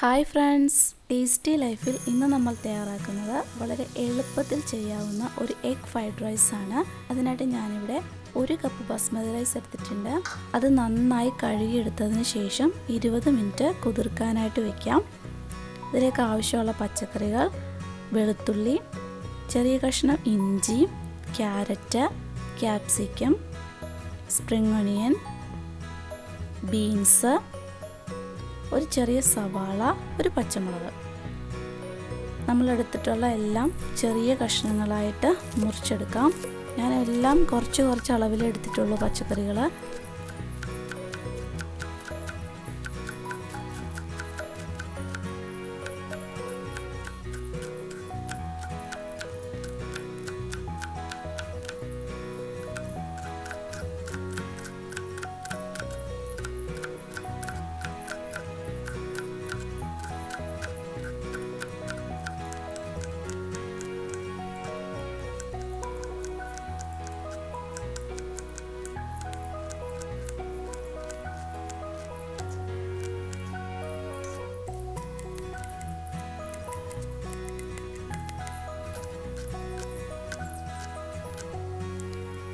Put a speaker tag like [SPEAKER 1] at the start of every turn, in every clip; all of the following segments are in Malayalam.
[SPEAKER 1] ഹായ് ഫ്രണ്ട്സ്, ടേസ്റ്റി ലൈഫിൽ ഇന്ന് നമ്മൾ തയ്യാറാക്കുന്നത് വളരെ എളുപ്പത്തിൽ ചെയ്യാവുന്ന ഒരു എഗ് ഫ്രൈഡ് റൈസ് ആണ്. അതിനായിട്ട് ഞാനിവിടെ 1 കപ്പ് ബസ്മതി റൈസ് എടുത്തിട്ടുണ്ട്. അത് നന്നായി കഴുകിയെടുത്തതിന് ശേഷം 20 മിനിറ്റ് കുതിർക്കാനായിട്ട് വെക്കാം. ഇതിലേക്ക് ആവശ്യമുള്ള പച്ചക്കറികൾ: വെളുത്തുള്ളി, ചെറിയ കഷ്ണം ഇഞ്ചി, carrot, capsicum, spring onion, beans, ഒരു ചെറിയ സവാള, ഒരു പച്ചമുളക്. നമ്മളെടുത്തിട്ടുള്ള എല്ലാം ചെറിയ കഷ്ണങ്ങളായിട്ട് മുറിച്ചെടുക്കാം. ഞാൻ എല്ലാം കുറച്ച് അളവിലെടുത്തിട്ടുള്ളൂ പച്ചക്കറികൾ.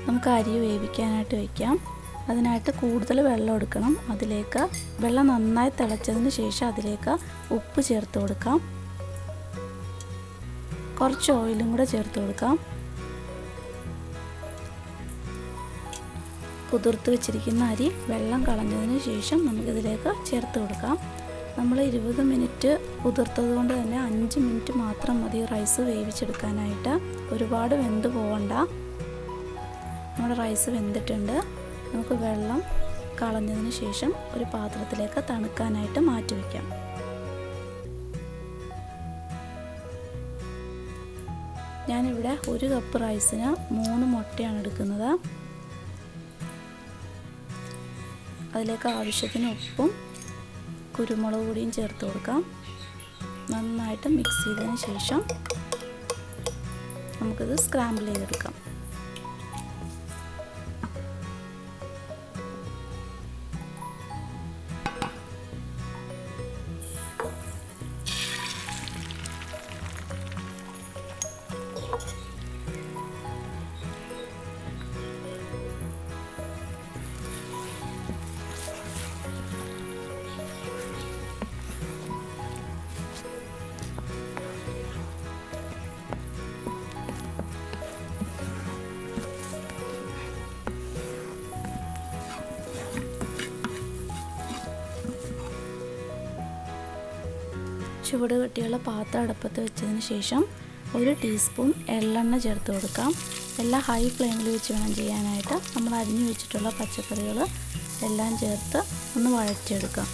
[SPEAKER 1] നമുക്ക് അരി വേവിക്കാനായിട്ട് വയ്ക്കാം. അതിനായിട്ട് കൂടുതൽ വെള്ളം എടുക്കണം. അതിലേക്ക് വെള്ളം നന്നായി തിളച്ചതിന് ശേഷം അതിലേക്ക് ഉപ്പ് ചേർത്ത് കൊടുക്കാം. കുറച്ച് ഓയിലും കൂടെ ചേർത്ത് കൊടുക്കാം. കുതിർത്ത് വെച്ചിരിക്കുന്ന അരി വെള്ളം കളഞ്ഞതിന് ശേഷം നമുക്കിതിലേക്ക് ചേർത്ത് കൊടുക്കാം. നമ്മൾ 20 മിനിറ്റ് കുതിർത്തത് കൊണ്ട് തന്നെ 5 മിനിറ്റ് മാത്രം മതി റൈസ് വേവിച്ചെടുക്കാനായിട്ട്. ഒരുപാട് വെന്ത് പോകണ്ട. നമ്മുടെ റൈസ് വെന്തിട്ടുണ്ട്. നമുക്ക് വെള്ളം കളഞ്ഞതിന് ശേഷം ഒരു പാത്രത്തിലേക്ക് തണുക്കാനായിട്ട് മാറ്റി വയ്ക്കാം. ഞാനിവിടെ 1 കപ്പ് റൈസിന് 3 മുട്ടയാണ് എടുക്കുന്നത്. അതിലേക്ക് ആവശ്യത്തിന് ഉപ്പും കുരുമുളക് പൊടിയും ചേർത്ത് കൊടുക്കാം. നന്നായിട്ട് മിക്സ് ചെയ്തതിന് ശേഷം നമുക്കിത് സ്ക്രാമ്പിൾ ചെയ്തെടുക്കാം. ചുവട് കെട്ടിയുള്ള പാത്രം അടുപ്പത്ത് വെച്ചതിന് ശേഷം 1 ടീസ്പൂൺ എള്ളെണ്ണ ചേർത്ത് കൊടുക്കാം. എല്ലാം ഹൈ ഫ്ലെയിമിൽ വെച്ച് വേണം ചെയ്യാനായിട്ട്. നമ്മൾ അരിഞ്ഞു വെച്ചിട്ടുള്ള പച്ചക്കറികൾ എല്ലാം ചേർത്ത് ഒന്ന് വഴറ്റിയെടുക്കാം.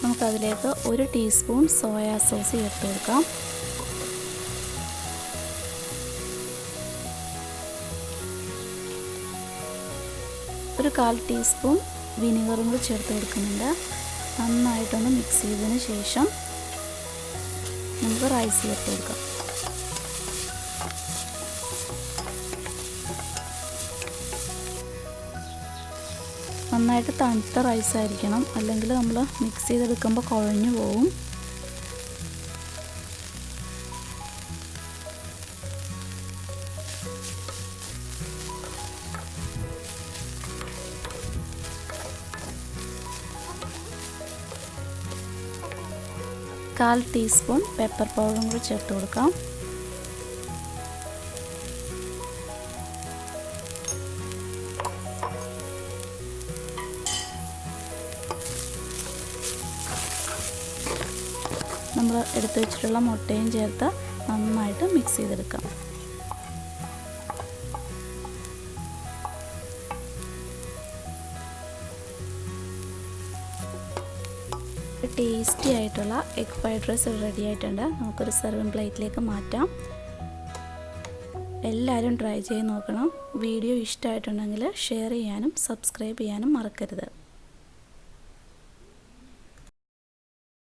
[SPEAKER 1] നമുക്കതിലേക്ക് 1 ടീസ്പൂൺ സോയ സോസ് ചേർത്ത് കൊടുക്കാം. ഒരു 1/4 ടീസ്പൂൺ വിനെഗറും കൂടി ചേർത്ത് കൊടുക്കുന്നുണ്ട്. നന്നായിട്ടൊന്ന് മിക്സ് ചെയ്തതിന് ശേഷം നമുക്ക് റൈസ് ചേർത്ത് കൊടുക്കാം. നന്നായിട്ട് തണുത്ത റൈസ് ആയിരിക്കണം, അല്ലെങ്കിൽ നമ്മൾ മിക്സ് ചെയ്തെടുക്കുമ്പോൾ കുഴഞ്ഞു പോകും. കാൽ ടീസ്പൂൺ പെപ്പർ പൗഡറും കൂടി ചേർത്ത് കൊടുക്കാം. നമ്മൾ എടുത്തു വെച്ചിട്ടുള്ള മുട്ടയും ചേർത്ത് നന്നായിട്ട് മിക്സ് ചെയ്തെടുക്കാം. ടേസ്റ്റി ആയിട്ടുള്ള എഗ് ഫ്രൈഡ് റൈസ് റെഡി ആയിട്ടുണ്ട്. നമുക്കൊരു സെർവിങ് പ്ലേറ്റിലേക്ക് മാറ്റാം. എല്ലാവരും ട്രൈ ചെയ്ത് നോക്കണം. വീഡിയോ ഇഷ്ടമായിട്ടുണ്ടെങ്കിൽ ഷെയർ ചെയ്യാനും സബ്സ്ക്രൈബ് ചെയ്യാനും മറക്കരുത്.